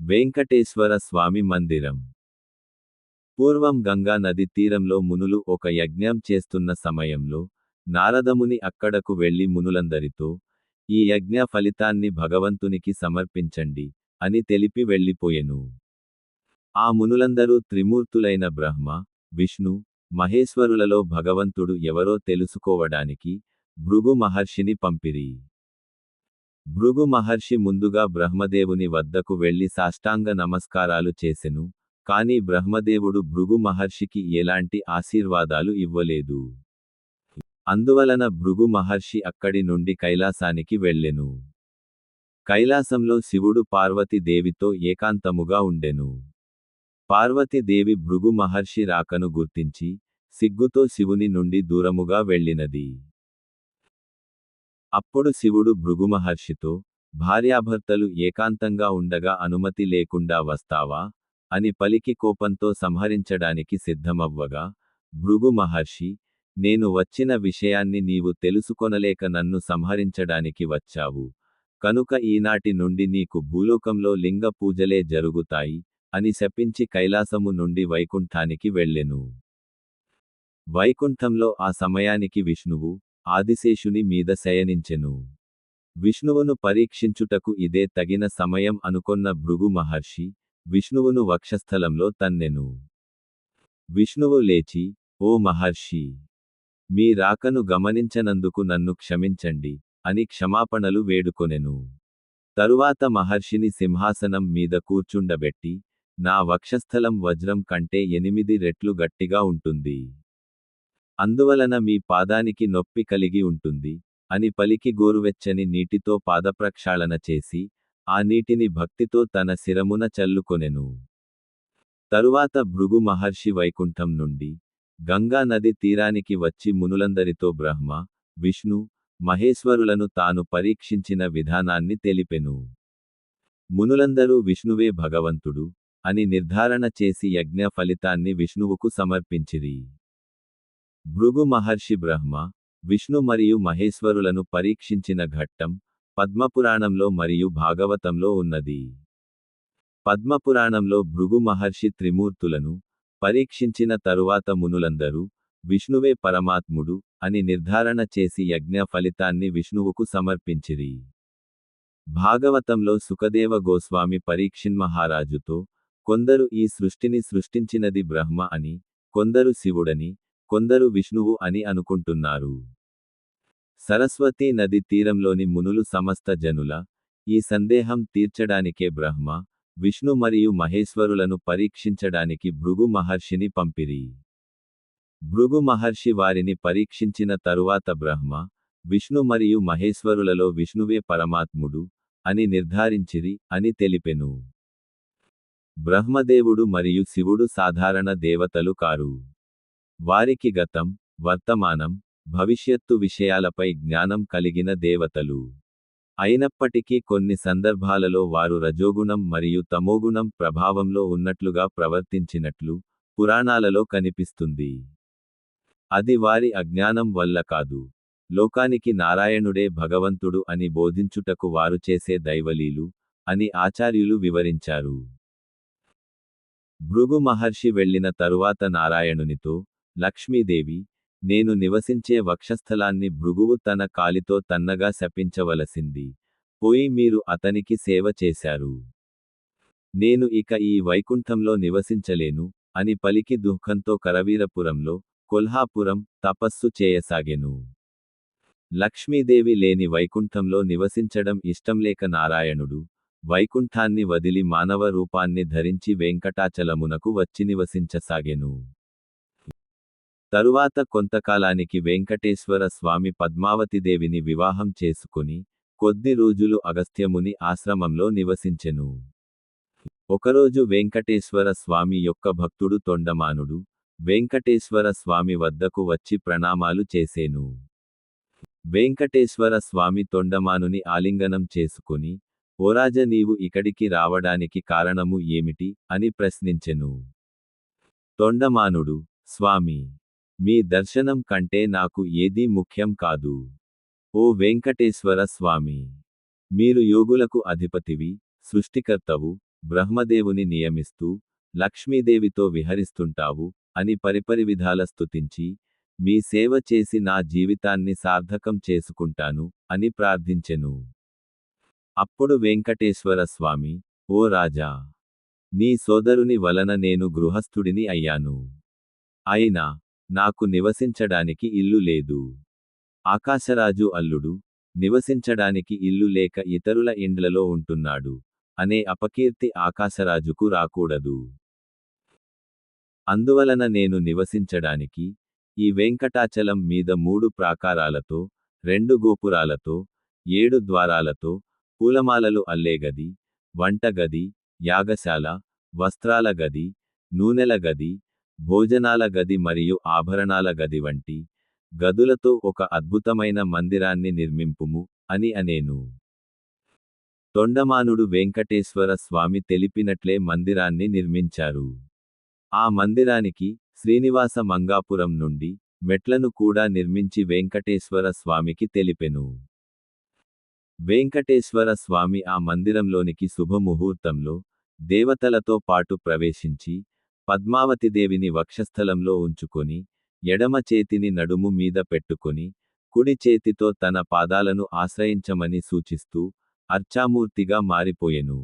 వెంకటేశ్వర స్వామి మందిరం. పూర్వం గంగా నది తీరంలో మునులు ఒక యజ్ఞం చేస్తున్న సమయంలో నారదముని అక్కడకు వెళ్లి మునులందరితో, ఈ యజ్ఞ ఫలితాన్ని భగవంతునికి సమర్పించండి అని తెలిపి వెళ్ళిపోయెను. ఆ మునులందరూ త్రిమూర్తులైన బ్రహ్మ, విష్ణు, మహేశ్వరులలో భగవంతుడు ఎవరో తెలుసుకోవడానికి భృగు మహర్షిని పంపిరి. భృగు మహర్షి ముందుగా బ్రహ్మదేవుని వద్దకు వెళ్లి సాష్టాంగ నమస్కారాలు చేసెను, కాని బ్రహ్మదేవుడు భృగు మహర్షికి ఎలాంటి ఆశీర్వాదాలు ఇవ్వలేదు. అందువలన భృగు మహర్షి అక్కడి నుండి కైలాసానికి వెళ్ళెను. కైలాసంలో శివుడు పార్వతీ దేవితో ఏకాంతముగా ఉండెను. పార్వతీదేవి భృగు మహర్షి రాకను గుర్తించి, సిగ్గుతో శివుని నుండి దూరముగా వెళ్ళినది. అప్పుడు శివుడు భృగు మహర్షితో, భార్యాభర్తలు ఏకాంతంగా ఉండగా అనుమతి లేకుండా వస్తావా అని పలికి కోపంతో సంహరించడానికి సిద్ధమవ్వగా, భృగు మహర్షి, నేను వచ్చిన విషయాన్ని నీవు తెలుసుకొనలేక నన్ను సంహరించడానికి వచ్చావు, కనుక ఈనాటి నుండి నీకు భూలోకంలో లింగ పూజలే జరుగుతాయి అని శపించి కైలాసము నుండి వైకుంఠానికి వెళ్ళెను. వైకుంఠంలో ఆ సమయానికి విష్ణువు ఆదిశేషుని మీద శయనించెను. విష్ణువును పరీక్షించుటకు ఇదే తగిన సమయం అనుకొన్న భృగు మహర్షి విష్ణువును వక్షస్థలంలో తన్నెను. విష్ణువు లేచి, ఓ మహర్షి, మీ రాకను గమనించనందుకు నన్ను క్షమించండి అని క్షమాపణలు వేడుకొనెను. తరువాత మహర్షిని సింహాసనం మీద కూర్చుండబెట్టి, నా వక్షస్థలం వజ్రం కంటే 8 రెట్లు గట్టిగా ఉంటుంది. అందువలన మీ పాదానికి నొప్పి కలిగి ఉంటుంది అని పలికి గోరువెచ్చని నీటితో పాదప్రక్షాళన చేసి, ఆ నీటిని భక్తితో తన శిరమున చల్లుకొనెను. తరువాత భృగు మహర్షి వైకుంఠం నుండి గంగా నది తీరానికి వచ్చి మునులందరితో బ్రహ్మ, విష్ణు, మహేశ్వరులను తాను పరీక్షించిన విధానాన్ని తెలిపెను. మునులందరూ విష్ణువే భగవంతుడు అని నిర్ధారణ చేసి యజ్ఞ ఫలితాన్ని విష్ణువుకు సమర్పించిరి. భృగు మహర్షి బ్రహ్మ, విష్ణు మరియు మహేశ్వరులను పరీక్షించిన ఘట్టం పద్మపురాణంలో మరియు భాగవతంలో ఉన్నది. పద్మపురాణంలో భృగు మహర్షి త్రిమూర్తులను పరీక్షించిన తరువాత మునులందరూ విష్ణువే పరమాత్ముడు అని నిర్ధారణ చేసి యజ్ఞ ఫలితాన్ని విష్ణువుకు సమర్పించిరి. భాగవతంలో సుఖదేవ గోస్వామి పరీక్షిన్మహారాజుతో, కొందరు ఈ సృష్టిని సృష్టించినది బ్రహ్మ అని, కొందరు శివుడని, కొందరు విష్ణువు అని అనుకుంటున్నారు. సరస్వతీ నది తీరంలోని మునులు సమస్త జనుల ఈ సందేహం తీర్చడానికే బ్రహ్మ, విష్ణు మరియు మహేశ్వరులను పరీక్షించడానికి భృగు మహర్షిని పంపిరి. భృగు మహర్షి వారిని పరీక్షించిన తరువాత బ్రహ్మ, విష్ణు మరియు మహేశ్వరులలో విష్ణువే పరమాత్ముడు అని నిర్ధారించిరి అని తెలిపెను. బ్రహ్మదేవుడు మరియు శివుడు సాధారణ దేవతలు కారు. వారికి గతం, వర్తమానం, భవిష్యత్తు విషయాలపై జ్ఞానం కలిగిన దేవతలు. అయినప్పటికీ కొన్ని సందర్భాలలో వారు రజోగుణం మరియు తమోగుణం ప్రభావంలో ఉన్నట్లుగా ప్రవర్తించినట్లు పురాణాలలో కనిపిస్తుంది. అది వారి అజ్ఞానం వల్ల కాదు. లోకానికి నారాయణుడే భగవంతుడు అని బోధించుటకు వారు చేసే దైవలీలు అని ఆచార్యులు వివరించారు. భృగు మహర్షి వెళ్ళిన తరువాత నారాయణునితో, లక్ష్మీదేవి, నేను నివసించే వక్షస్థలాన్ని భృగువు తన కాలితో తన్నగా శపించవలసింది పోయి మీరు అతనికి సేవ చేశారు. నేను ఇక ఈ వైకుంఠంలో నివసించలేను అని పలికి దుఃఖంతో కరవీరపురంలో, కొల్హాపురం తపస్సు చేయసాగెను. లక్ష్మీదేవి లేని వైకుంఠంలో నివసించడం ఇష్టంలేక నారాయణుడు వైకుంఠాన్ని వదిలి మానవ రూపాన్ని ధరించి వెంకటాచలమునకు వచ్చి నివసించసాగెను. తరువాత కొంతకాలానికి వెంకటేశ్వర స్వామి పద్మావతిదేవిని వివాహం చేసుకుని కొద్ది రోజులు అగస్త్యముని ఆశ్రమంలో నివసించెను. ఒకరోజు వెంకటేశ్వర స్వామి యొక్క భక్తుడు తొండమానుడు వెంకటేశ్వర స్వామి వద్దకు వచ్చి ప్రణామాలు చేసేను. వెంకటేశ్వర స్వామి తొండమానుని ఆలింగనం చేసుకుని, ఓరాజ నీవు ఇక్కడికి రావడానికి కారణము ఏమిటి అని ప్రశ్నించెను. తొండమానుడు, స్వామి, మీ దర్శనం కంటే నాకు ఏదీ ముఖ్యం కాదు. ఓ వెంకటేశ్వర స్వామి, మీరు యోగులకు అధిపతివి, సృష్టికర్తవు, బ్రహ్మదేవుని నియమిస్తూ లక్ష్మీదేవితో విహరిస్తుంటావు అని పరిపరి విధాల స్తుతించి మీ సేవ చేసి నా జీవితాన్ని సార్థకం చేసుకుంటాను అని ప్రార్థించెను. అప్పుడు వెంకటేశ్వర స్వామి, ఓ రాజా! నీ సోదరుని వలన నేను గృహస్థుడిని అయ్యాను. అయినా నాకు నివసించడానికి ఇల్లు లేదు. ఆకాశరాజు అల్లుడు నివసించడానికి ఇల్లు లేక ఇతరుల ఇండ్లలో ఉంటున్నాడు అనే అపకీర్తి ఆకాశరాజుకు రాకూడదు. అందువలన నేను నివసించడానికి ఈ వెంకటాచలం మీద 3 ప్రాకారాలతో, 2 గోపురాలతో, 7 ద్వారాలతో, పూలమాలలు అల్లే గది, వంటగది, యాగశాల, వస్త్రాల గది, నూనెల గది, భోజనాల గది మరియు ఆభరణాల గది వంటి గదులతో ఒక అద్భుతమైన మందిరాన్ని నిర్మింపుము అని అనేను. తొండమానుడు వెంకటేశ్వర స్వామి తెలిపినట్లే మందిరాన్ని నిర్మించారు. ఆ మందిరానికి శ్రీనివాస మంగాపురం నుండి మెట్లను కూడా నిర్మించి వెంకటేశ్వర స్వామికి తెలిపెను. వెంకటేశ్వర స్వామి ఆ మందిరంలోనికి శుభముహూర్తంలో దేవతలతో పాటు ప్రవేశించి పద్మావతిదేవిని వక్షస్థలంలో ఉంచుకొని ఎడమ చేతిని నడుము మీద పెట్టుకొని కుడి చేతితో తన పాదాలను ఆశ్రయించమని సూచిస్తూ అర్చామూర్తిగా మారిపోయెను.